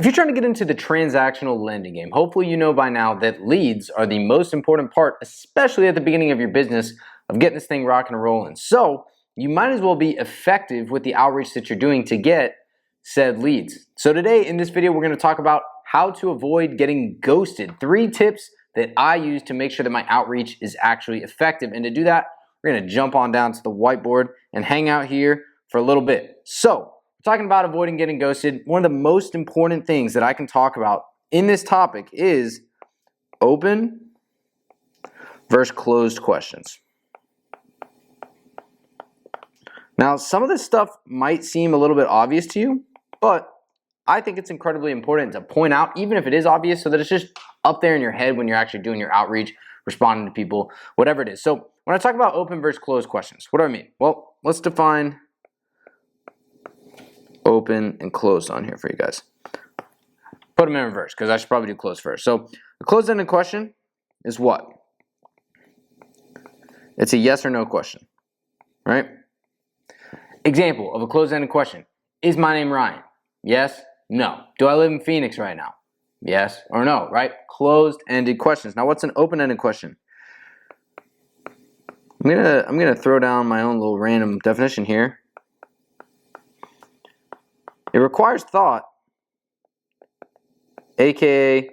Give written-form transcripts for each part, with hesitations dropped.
you're trying to get into the transactional lending game, hopefully you know by now that leads are the most important part, especially at the beginning of your business, of getting this thing rocking and rolling. So you might as well be effective with the outreach that you're doing to get said leads. So today in this video, we're going to talk about how to avoid getting ghosted. 3 tips that I use to make sure that my outreach is actually effective. And to do that, we're going to jump on down to the whiteboard and hang out here for a little bit. So we're talking about avoiding getting ghosted. One of the most important things that I can talk about in this topic is open versus closed questions. Now, some of this stuff might seem a little bit obvious to you, but I think it's incredibly important to point out, even if it is obvious, so that it's just up there in your head when you're actually doing your outreach, responding to people, whatever it is. So when I talk about open versus closed questions, what do I mean? Well, let's define open and closed on here for you guys. Put them in reverse because I should probably do closed first. So a closed-ended question is what? It's a yes or no question, right? Example of a closed-ended question. Is my name Ryan? Yes, no. Do I live in Phoenix right now? Yes or no, right? Closed-ended questions. Now what's an open-ended question? I'm gonna throw down my own little random definition here. It requires thought, aka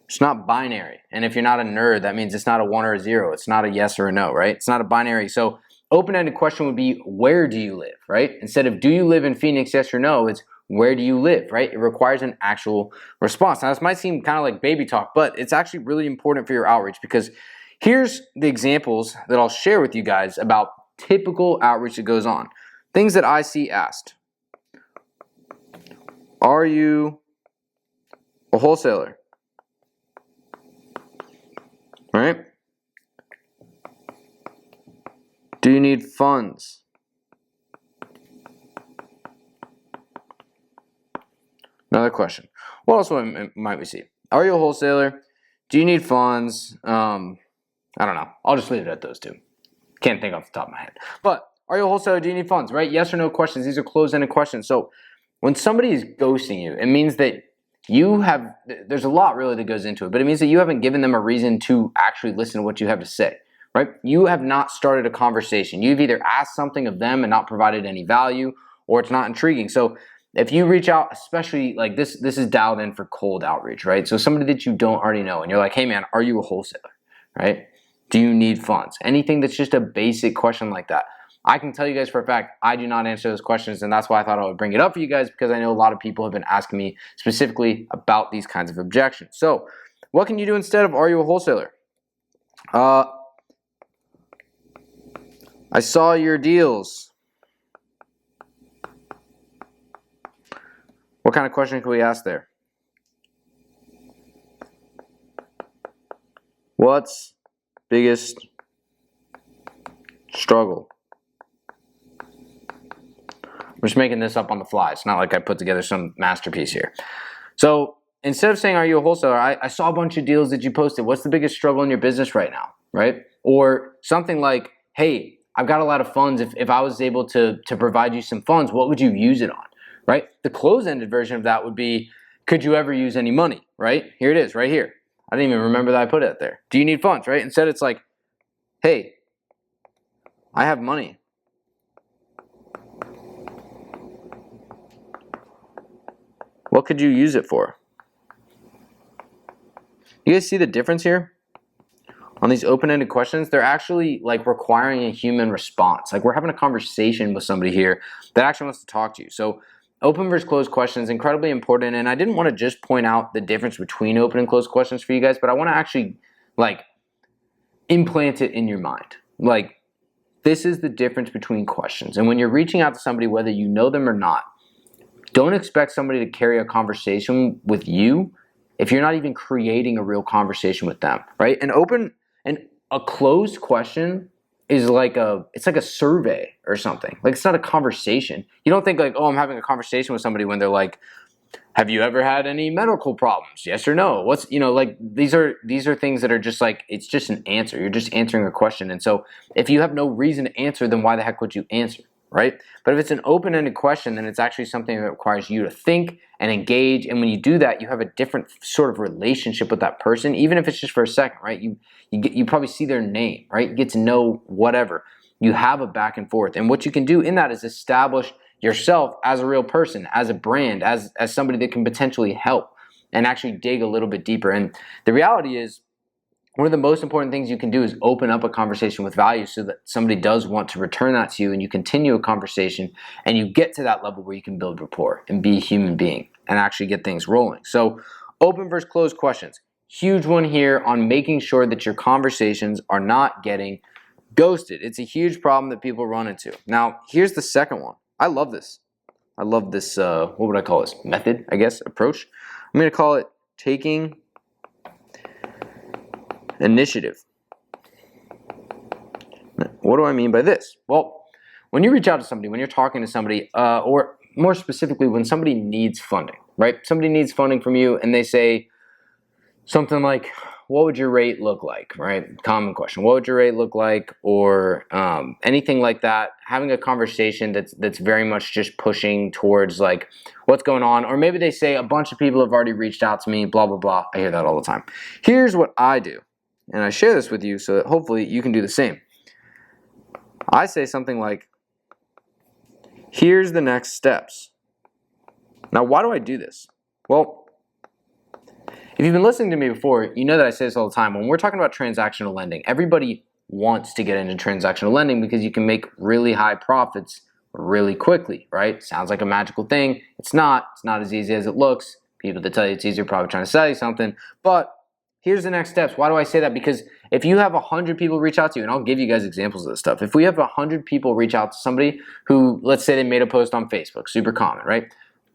it's not binary. And if you're not a nerd, that means it's not a 1 or a 0. It's not a yes or a no, right? It's not a binary. So open-ended question would be, where do you live, right? Instead of, do you live in Phoenix, yes or no, it's, where do you live, right? It requires an actual response. Now, this might seem kind of like baby talk, but it's actually really important for your outreach because here's the examples that I'll share with you guys about typical outreach that goes on. Things that I see asked. Are you a wholesaler? Right? Do you need funds? Another question. What else might we see? Are you a wholesaler? Do you need funds? I don't know. I'll just leave it at those 2. Can't think off the top of my head. But are you a wholesaler? Do you need funds? Right? Yes or no questions. These are closed-ended questions. So when somebody is ghosting you, it means that there's a lot really that goes into it, but it means that you haven't given them a reason to actually listen to what you have to say. Right? You have not started a conversation. You've either asked something of them and not provided any value, or it's not intriguing. So if you reach out, especially like this is dialed in for cold outreach, right? So somebody that you don't already know and you're like, hey man, are you a wholesaler, right? Do you need funds? Anything that's just a basic question like that. I can tell you guys for a fact, I do not answer those questions, and that's why I thought I would bring it up for you guys, because I know a lot of people have been asking me specifically about these kinds of objections. So what can you do instead of, are you a wholesaler? I saw your deals. What kind of question can we ask there? What's biggest struggle? I'm just making this up on the fly. It's not like I put together some masterpiece here. So instead of saying, are you a wholesaler? I saw a bunch of deals that you posted. What's the biggest struggle in your business right now, right? Or something like, hey, I've got a lot of funds. If I was able to provide you some funds, what would you use it on, right? The closed-ended version of that would be, could you ever use any money, right? Here it is, right here. I didn't even remember that I put it there. Do you need funds, right? Instead, it's like, hey, I have money. What could you use it for? You guys see the difference here? On these open-ended questions, they're actually like requiring a human response. Like we're having a conversation with somebody here that actually wants to talk to you. So open versus closed questions, incredibly important. And I didn't want to just point out the difference between open and closed questions for you guys, but I want to actually like implant it in your mind. Like this is the difference between questions. And when you're reaching out to somebody, whether you know them or not, don't expect somebody to carry a conversation with you if you're not even creating a real conversation with them, right? A closed question is like it's like a survey or something. Like it's not a conversation. You don't think like, oh, I'm having a conversation with somebody when they're like, have you ever had any medical problems? Yes or no? What's, like these are things that are just like, it's just an answer. You're just answering a question. And so if you have no reason to answer, then why the heck would you answer, right? But if it's an open-ended question, then it's actually something that requires you to think and engage. And when you do that, you have a different sort of relationship with that person, even if it's just for a second, right? You probably see their name, right? You get to know whatever. You have a back and forth. And what you can do in that is establish yourself as a real person, as a brand, as somebody that can potentially help, and actually dig a little bit deeper. And the reality is, one of the most important things you can do is open up a conversation with value so that somebody does want to return that to you, and you continue a conversation and you get to that level where you can build rapport and be a human being and actually get things rolling. So open versus closed questions. Huge one here on making sure that your conversations are not getting ghosted. It's a huge problem that people run into. Now, here's the second one. I love this. I love this, what would I call this? Method, I guess, approach. I'm going to call it taking initiative. What do I mean by this? Well, when you reach out to somebody, when you're talking to somebody, or more specifically, when somebody needs funding, right? Somebody needs funding from you and they say something like, what would your rate look like, right? Common question. What would your rate look like? Or anything like that. Having a conversation that's very much just pushing towards like what's going on. Or maybe they say a bunch of people have already reached out to me, blah, blah, blah. I hear that all the time. Here's what I do. And I share this with you so that hopefully you can do the same. I say something like, here's the next steps. Now, why do I do this? Well, if you've been listening to me before, you know that I say this all the time. When we're talking about transactional lending, everybody wants to get into transactional lending because you can make really high profits really quickly, right? Sounds like a magical thing. It's not. It's not as easy as it looks. People that tell you it's easier are probably trying to sell you something. But here's the next steps. Why do I say that? Because if you have 100 people reach out to you, and I'll give you guys examples of this stuff. If we have 100 people reach out to somebody who, let's say they made a post on Facebook, super common, right?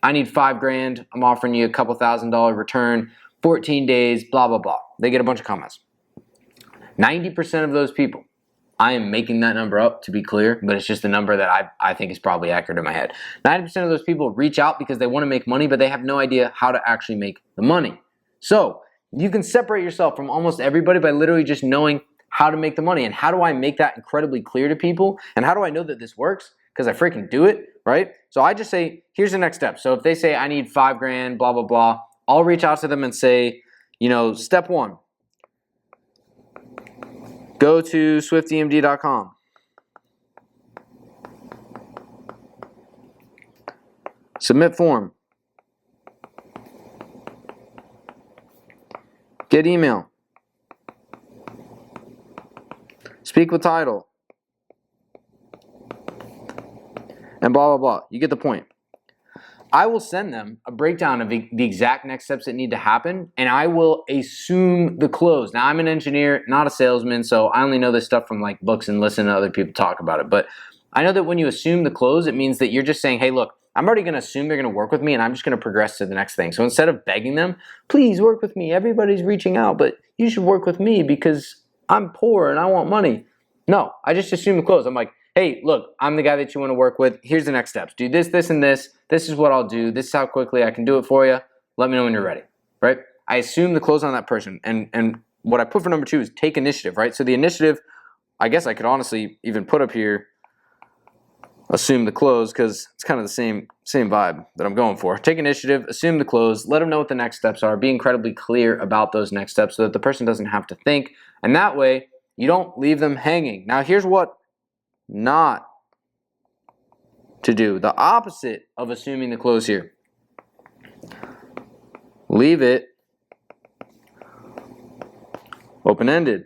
I need $5,000. I'm offering you a couple $1,000 return, 14 days, blah, blah, blah. They get a bunch of comments. 90% of those people, I am making that number up to be clear, but it's just a number that I think is probably accurate in my head. 90% of those people reach out because they want to make money, but they have no idea how to actually make the money. So you can separate yourself from almost everybody by literally just knowing how to make the money. And how do I make that incredibly clear to people? And how do I know that this works? Because I freaking do it, right? So I just say, here's the next step. So if they say I need $5,000, blah, blah, blah, I'll reach out to them and say, step one, go to swiftemd.com. Submit form. Get email. Speak with title. And blah, blah, blah. You get the point. I will send them a breakdown of the exact next steps that need to happen, and I will assume the close. Now, I'm an engineer, not a salesman, so I only know this stuff from like books and listen to other people talk about it. But I know that when you assume the close, it means that you're just saying, hey, look, I'm already going to assume they're going to work with me, and I'm just going to progress to the next thing. So instead of begging them, please work with me. Everybody's reaching out, but you should work with me because I'm poor and I want money. No, I just assume the close. I'm like, hey, look, I'm the guy that you want to work with. Here's the next steps. Do this, this, and this. This is what I'll do. This is how quickly I can do it for you. Let me know when you're ready, right? I assume the close on that person. And what I put for number 2 is take initiative, right? So the initiative, I guess I could honestly even put up here, assume the close, because it's kind of the same vibe that I'm going for. Take initiative, assume the close, let them know what the next steps are. Be incredibly clear about those next steps so that the person doesn't have to think. And that way, you don't leave them hanging. Now, here's what not to do. The opposite of assuming the close here. Leave it open-ended.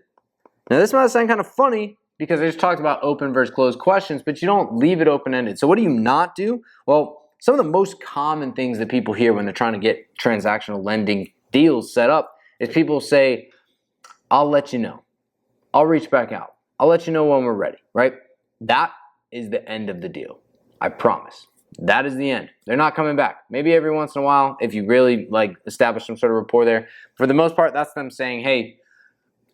Now, this might sound kind of funny because I just talked about open versus closed questions, but you don't leave it open-ended. So what do you not do? Well, some of the most common things that people hear when they're trying to get transactional lending deals set up is people say, I'll let you know. I'll reach back out. I'll let you know when we're ready, right? That is the end of the deal. I promise. That is the end. They're not coming back. Maybe every once in a while, if you really establish some sort of rapport there. For the most part, that's them saying, hey,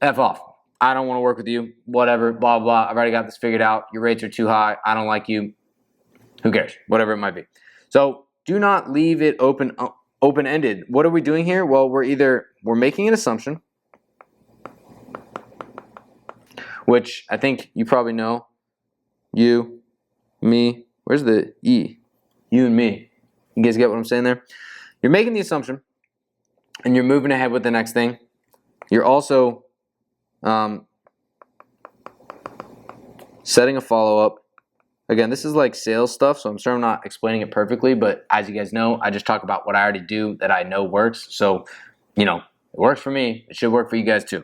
F off. I don't want to work with you. Whatever, blah, blah. I've already got this figured out. Your rates are too high. I don't like you. Who cares? Whatever it might be. So do not leave it open-ended. What are we doing here? Well, we're making an assumption, which I think you probably know. You, me, Where's the E? You and me. You guys get what I'm saying there? You're making the assumption, and you're moving ahead with the next thing. You're also setting a follow-up. Again, this is like sales stuff, so I'm sure I'm not explaining it perfectly, but as you guys know, I just talk about what I already do that I know works. So, it works for me. It should work for you guys too.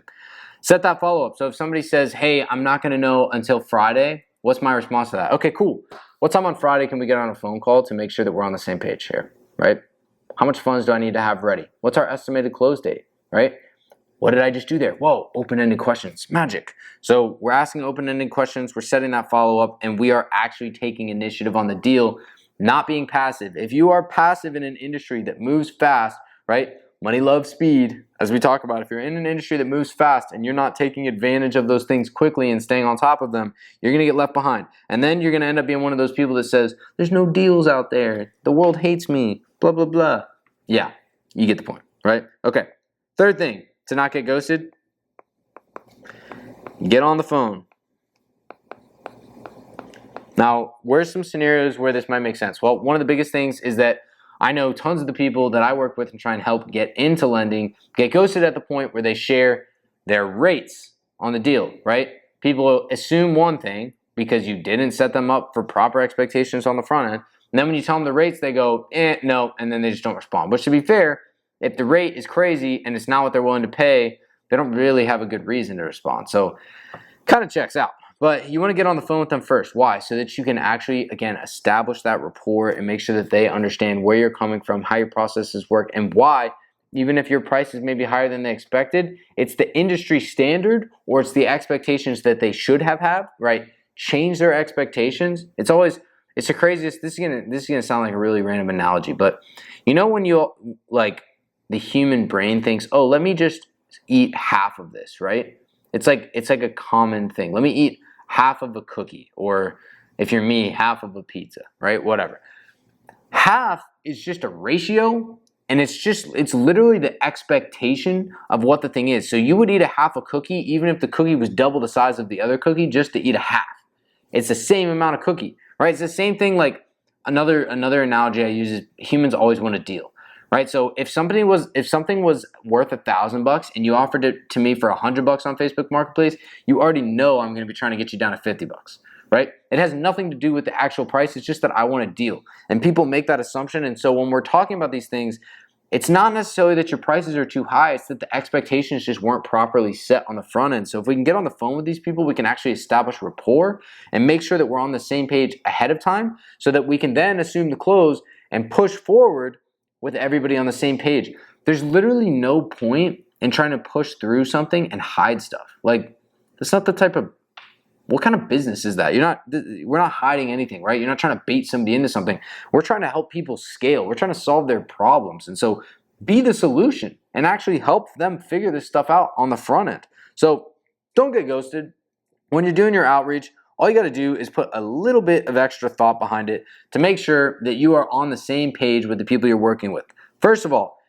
Set that follow-up. So if somebody says, hey, I'm not going to know until Friday, what's my response to that? Okay, cool. What time on Friday can we get on a phone call to make sure that we're on the same page here, right? How much funds do I need to have ready? What's our estimated close date, right? What did I just do there? Whoa, open-ended questions, magic. So we're asking open-ended questions, we're setting that follow-up, and we are actually taking initiative on the deal, not being passive. If you are passive in an industry that moves fast, right? Money loves speed, as we talk about. If you're in an industry that moves fast and you're not taking advantage of those things quickly and staying on top of them, you're going to get left behind. And then you're going to end up being one of those people that says, there's no deals out there. The world hates me, blah, blah, blah. Yeah, you get the point, right? Okay. Third thing, to not get ghosted, get on the phone. Now, where's some scenarios where this might make sense? Well, one of the biggest things is that I know tons of the people that I work with and try and help get into lending get ghosted at the point where they share their rates on the deal, right? People assume one thing because you didn't set them up for proper expectations on the front end. And then when you tell them the rates, they go, no, and then they just don't respond. Which, to be fair, if the rate is crazy and it's not what they're willing to pay, they don't really have a good reason to respond. So kind of checks out. But you want to get on the phone with them first. Why? So that you can actually, again, establish that rapport and make sure that they understand where you're coming from, how your processes work, and why, even if your price is maybe higher than they expected, it's the industry standard or it's the expectations that they should have, right? Change their expectations. It's the craziest. This is gonna sound like a really random analogy, but when the human brain thinks, oh, let me just eat half of this, right? It's like a common thing. Let me eat half of a cookie, or if you're me, half of a pizza, right? Whatever. Half is just a ratio, and it's literally the expectation of what the thing is. So you would eat a half a cookie even if the cookie was double the size of the other cookie just to eat a half. It's the same amount of cookie, right? It's the same thing. Like another analogy I use is humans always want a deal. Right, so if something was worth $1,000 and you offered it to me for $100 on Facebook Marketplace, you already know I'm going to be trying to get you down to $50, right? It has nothing to do with the actual price. It's just that I want a deal, and people make that assumption. And so when we're talking about these things, it's not necessarily that your prices are too high. It's that the expectations just weren't properly set on the front end. So if we can get on the phone with these people, we can actually establish rapport and make sure that we're on the same page ahead of time, so that we can then assume the close and push forward with everybody on the same page. There's literally no point in trying to push through something and hide stuff. Like, that's not the type of, what kind of business is that? We're not hiding anything, right? You're not trying to bait somebody into something. We're trying to help people scale. We're trying to solve their problems. And so be the solution and actually help them figure this stuff out on the front end. So don't get ghosted. When you're doing your outreach, all you got to do is put a little bit of extra thought behind it to make sure that you are on the same page with the people you're working with. First of all,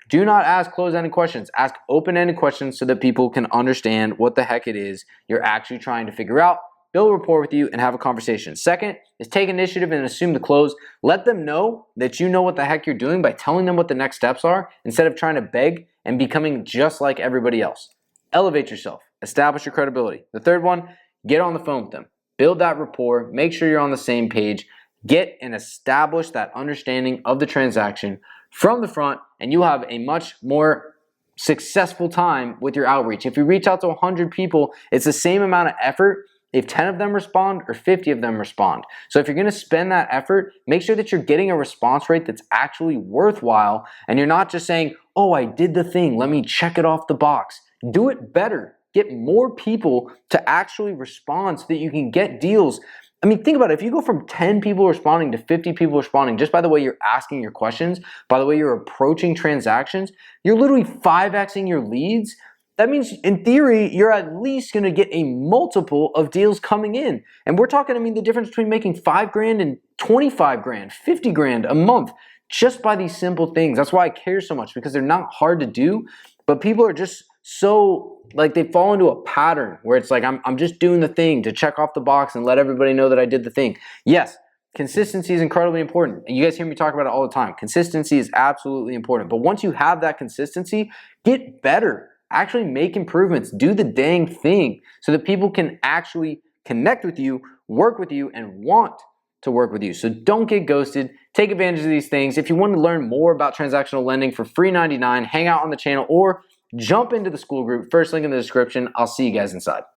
do not ask closed-ended questions. Ask open-ended questions so that people can understand what the heck it is you're actually trying to figure out, build rapport with you, and have a conversation. Second is take initiative and assume the close. Let them know that you know what the heck you're doing by telling them what the next steps are instead of trying to beg and becoming just like everybody else. Elevate yourself. Establish your credibility. The third one, get on the phone with them. Build that rapport, make sure you're on the same page, get and establish that understanding of the transaction from the front, and you'll have a much more successful time with your outreach. If you reach out to 100 people, it's the same amount of effort if 10 of them respond or 50 of them respond. So if you're going to spend that effort, make sure that you're getting a response rate that's actually worthwhile, and you're not just saying, oh, I did the thing, let me check it off the box. Do it better. Get more people to actually respond so that you can get deals. I mean, think about it. If you go from 10 people responding to 50 people responding, just by the way you're asking your questions, by the way you're approaching transactions, you're literally 5xing your leads. That means, in theory, you're at least going to get a multiple of deals coming in. And we're talking, the difference between making $5,000 and $25,000, $50,000 a month, just by these simple things. That's why I care so much, because they're not hard to do, but people are just so, they fall into a pattern where it's like, I'm just doing the thing to check off the box and let everybody know that I did the thing. Yes, consistency is incredibly important. And you guys hear me talk about it all the time. Consistency is absolutely important. But once you have that consistency, get better. Actually make improvements. Do the dang thing so that people can actually connect with you, work with you, and want to work with you. So don't get ghosted. Take advantage of these things. If you want to learn more about transactional lending for free 99, hang out on the channel or jump into the Skool group. First link in the description. I'll see you guys inside.